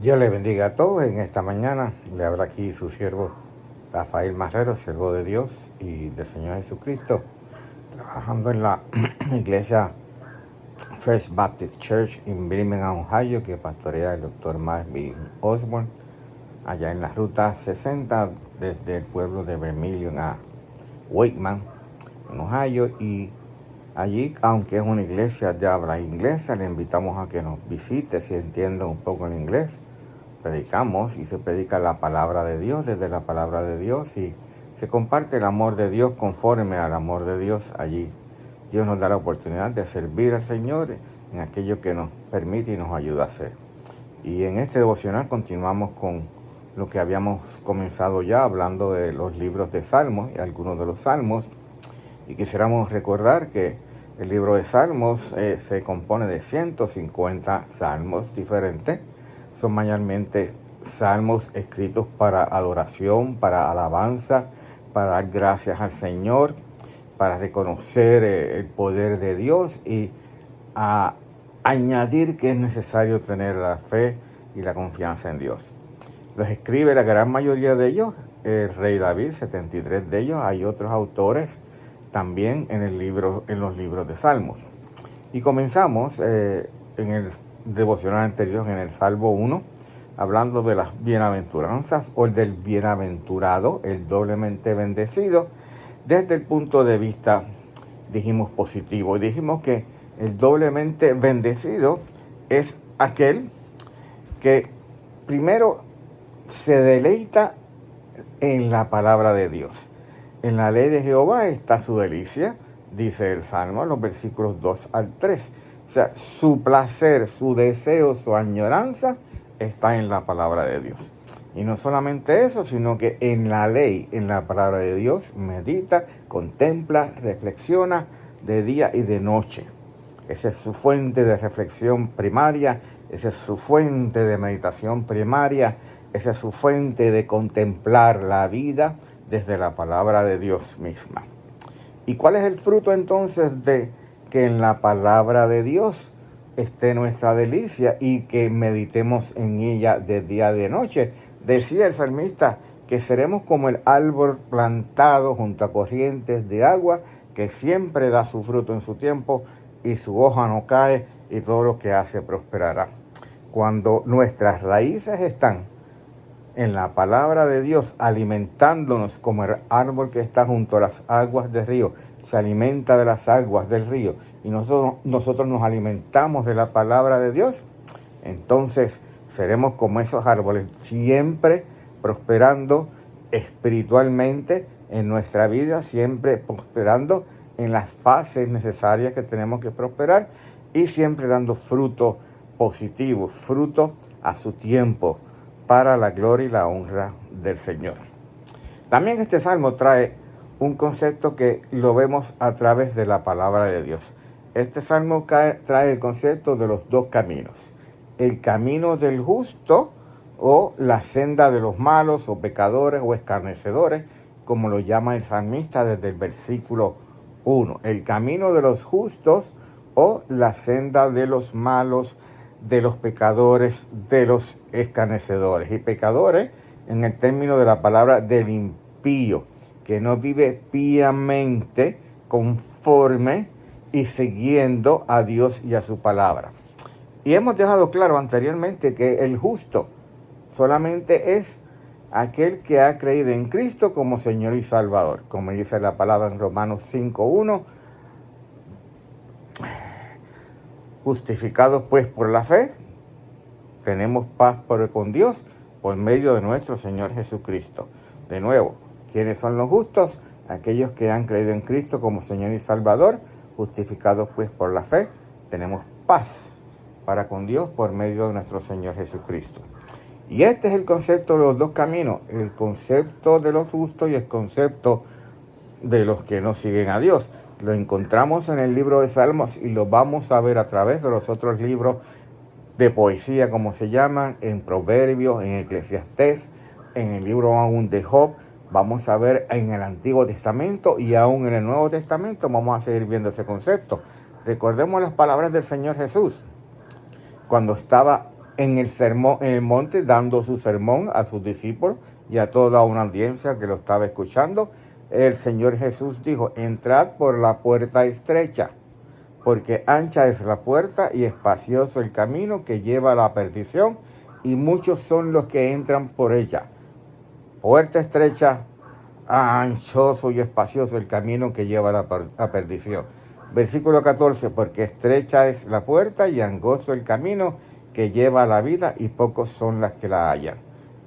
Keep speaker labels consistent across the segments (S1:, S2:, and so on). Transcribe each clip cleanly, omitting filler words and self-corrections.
S1: Dios le bendiga a todos. En esta mañana le habla aquí su siervo Rafael Marrero, siervo de Dios y del Señor Jesucristo, trabajando en la iglesia First Baptist Church en Birmingham, Ohio, que pastorea el doctor Marvin Osborne, allá en la ruta 60 desde el pueblo de Vermilion a Wakeman, en Ohio. Y allí, aunque es una iglesia de habla inglesa, le invitamos a que nos visite si entiende un poco el inglés. Predicamos y se predica la palabra de Dios, desde la palabra de Dios, y se comparte el amor de Dios conforme al amor de Dios allí. Dios nos da la oportunidad de servir al Señor en aquello que nos permite y nos ayuda a hacer. Y en este devocional continuamos con lo que habíamos comenzado ya, hablando de los libros de Salmos y algunos de los Salmos. Y quisiéramos recordar que el libro de Salmos se compone de 150 salmos diferentes. Son mayormente salmos escritos para adoración, para alabanza, para dar gracias al Señor, para reconocer el poder de Dios y a añadir que es necesario tener la fe y la confianza en Dios. Los escribe la gran mayoría de ellos el rey David, 73 de ellos. Hay otros autores también en los libros de Salmos. Y comenzamos en el devocional anterior, en el Salmo 1, hablando de las bienaventuranzas o del bienaventurado, el doblemente bendecido, desde el punto de vista, dijimos, positivo. Y dijimos que el doblemente bendecido es aquel que primero se deleita en la palabra de Dios. En la ley de Jehová está su delicia, dice el Salmo, los versículos 2 al 3. O sea, su placer, su deseo, su añoranza está en la palabra de Dios. Y no solamente eso, sino que en la ley, en la palabra de Dios, medita, contempla, reflexiona de día y de noche. Esa es su fuente de reflexión primaria, esa es su fuente de meditación primaria, esa es su fuente de contemplar la vida desde la palabra de Dios misma. ¿Y cuál es el fruto entonces de que en la palabra de Dios esté nuestra delicia y que meditemos en ella de día y de noche? Decía el salmista que seremos como el árbol plantado junto a corrientes de agua, que siempre da su fruto en su tiempo y su hoja no cae y todo lo que hace prosperará. Cuando nuestras raíces están en la palabra de Dios, alimentándonos como el árbol que está junto a las aguas del río, se alimenta de las aguas del río, y nosotros nos alimentamos de la palabra de Dios, entonces seremos como esos árboles, siempre prosperando espiritualmente en nuestra vida, siempre prosperando en las fases necesarias que tenemos que prosperar y siempre dando fruto positivo, fruto a su tiempo, para la gloria y la honra del Señor. También este salmo trae un concepto que lo vemos a través de la palabra de Dios. Este salmo trae el concepto de los dos caminos. El camino del justo o la senda de los malos o pecadores o escarnecedores, como lo llama el salmista desde el versículo 1. El camino de los justos o la senda de los malos, de los pecadores, de los escarnecedores. Y pecadores en el término de la palabra del impío, que no vive piamente, conforme y siguiendo a Dios y a su palabra. Y hemos dejado claro anteriormente que el justo solamente es aquel que ha creído en Cristo como Señor y Salvador, como dice la palabra en Romanos 5:1. Justificados pues por la fe, tenemos paz con Dios por medio de nuestro Señor Jesucristo. De nuevo, ¿quiénes son los justos? Aquellos que han creído en Cristo como Señor y Salvador. Justificados pues por la fe, tenemos paz para con Dios por medio de nuestro Señor Jesucristo. Y este es el concepto de los dos caminos, el concepto de los justos y el concepto de los que no siguen a Dios. Lo encontramos en el libro de Salmos y lo vamos a ver a través de los otros libros de poesía, como se llaman, en Proverbios, en Eclesiastés, en el libro aún de Job. Vamos a ver en el Antiguo Testamento y aún en el Nuevo Testamento vamos a seguir viendo ese concepto. Recordemos las palabras del Señor Jesús cuando estaba en el sermón, en el monte, dando su sermón a sus discípulos y a toda una audiencia que lo estaba escuchando, el Señor Jesús dijo: entrad por la puerta estrecha, porque ancha es la puerta y espacioso el camino que lleva a la perdición, y muchos son los que entran por ella. Puerta estrecha, anchoso y espacioso el camino que lleva a la perdición. Versículo 14, porque estrecha es la puerta y angosto el camino que lleva a la vida, y pocos son las que la hallan.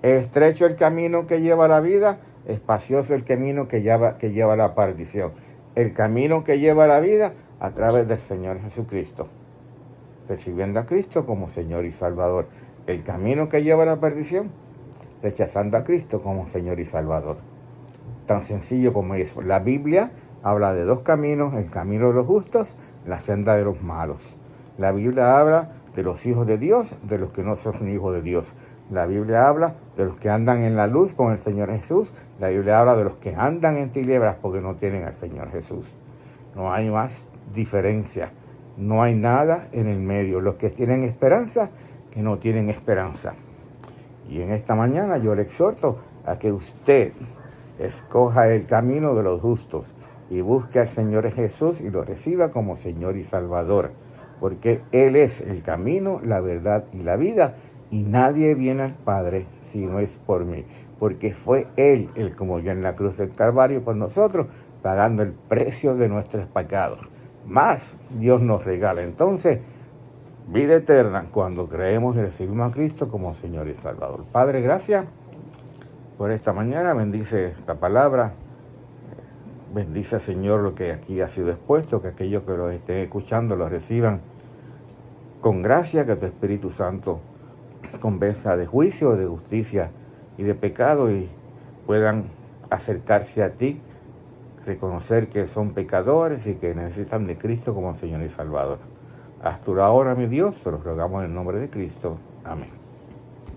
S1: Estrecho el camino que lleva a la vida, espacioso el camino que lleva a la perdición. El camino que lleva a la vida a través del Señor Jesucristo, recibiendo a Cristo como Señor y Salvador. El camino que lleva a la perdición, rechazando a Cristo como Señor y Salvador. Tan sencillo como eso. La Biblia habla de dos caminos: el camino de los justos, la senda de los malos. La Biblia habla de los hijos de Dios, de los que no son hijos de Dios. La Biblia habla de los que andan en la luz con el Señor Jesús. La Biblia habla de los que andan en tinieblas porque no tienen al Señor Jesús. No hay más diferencia. No hay nada en el medio. Los que tienen esperanza, que no tienen esperanza. Y en esta mañana yo le exhorto a que usted escoja el camino de los justos y busque al Señor Jesús y lo reciba como Señor y Salvador, porque Él es el camino, la verdad y la vida, y nadie viene al Padre si no es por mí, porque fue Él el que murió en la cruz del Calvario por nosotros, pagando el precio de nuestros pecados. Más Dios nos regala entonces vida eterna cuando creemos y recibimos a Cristo como Señor y Salvador. Padre, gracias por esta mañana. Bendice esta palabra. Bendice, Señor, lo que aquí ha sido expuesto, que aquellos que lo estén escuchando lo reciban con gracia, que tu Espíritu Santo convenza de juicio, de justicia y de pecado, y puedan acercarse a ti, reconocer que son pecadores y que necesitan de Cristo como Señor y Salvador. Haz tú ahora, mi Dios, te lo rogamos en el nombre de Cristo. Amén.